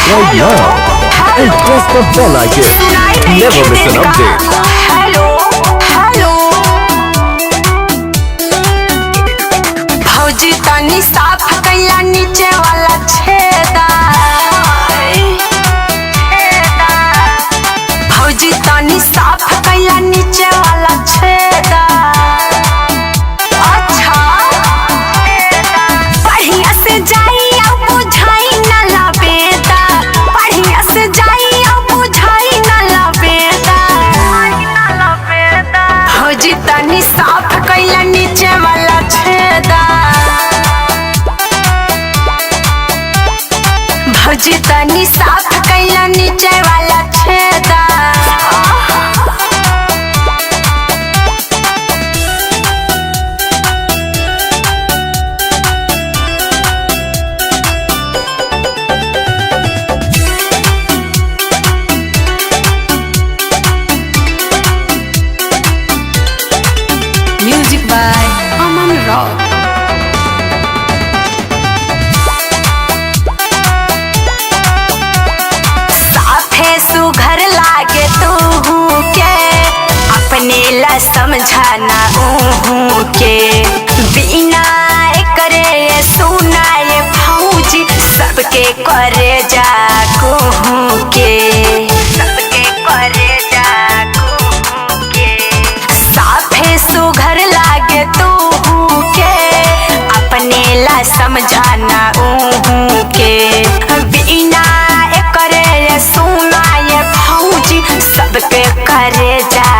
subscribe now and press the bell icon. Never miss an update. भौजी तनी साफ कैला नीचे वाला छेदा। भौजी तनी साफ कैला नीचे वाला छेदा। अच्छा बढ़िया से जाई अब बुझाई न लबेदा। बढ़िया से जाई अब बुझाई न लबेदा। भौजी तनी साफ कैला नीचे वाला छेदा। भौजी तनी साफ कैला नीचे वाला छेदा। Music by Aman Rock. सुघर लागे तू के अपने ला समझाना के बिना करे सुना ये भौजी सबके करे जा के सबके करे जा के साफे सुघर लागे तू के अपने ला समझाना के बिना करे सुना सबके करे जा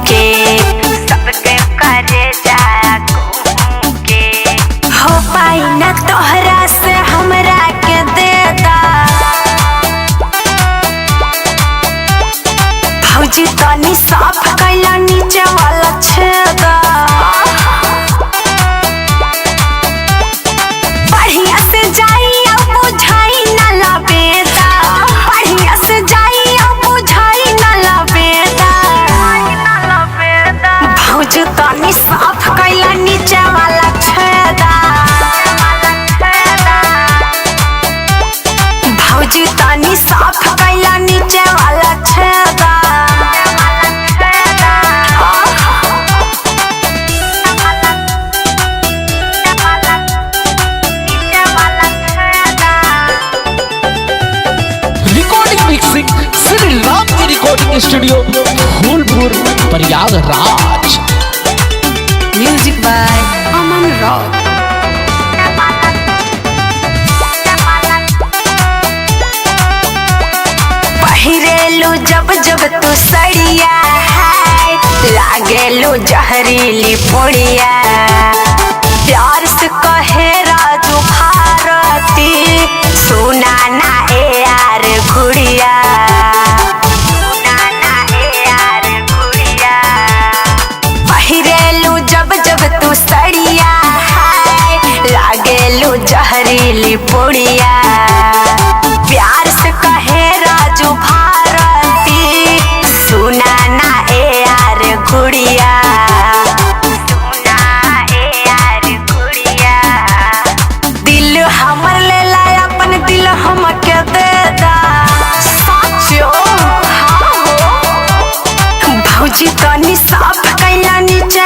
के सबके करे जा के हो पाई न तोहरा से हमरा के देदा। भौजी तनी साफ कैला नीचे वाला छेदा। बढ़िया से जाई अब बुझाई न लबेदा। बढ़िया से जाई अब बुझाई न लबेदा। भौजी तनी साफ कैला नीचे वाला छेदा। भौजी तनी साफ कैला नीचे वाला छेदा। मिक्सिंग श्री राम की recording studio Phulpur Prayagraj. Music by Aman Rock. पहिरेलू जब जब तू सड़िया है लागेलू जहरीली पुड़िया। प्यार से कहे राजू भारती सुना ना ए यार गुड़िया। सुना ना ए यार गुड़िया। पहिरेलू जब जब तू सड़िया है लागेलू जहरीली पुड़िया। प्यार से कहे राजू भारती सुना ना ए यार गुड़िया। सुना ए यार गुड़िया। दिल हमर ले ला अपन दिल हमके देदा। साचो हाँ हो। भौजी तनी साफ कैला नीचे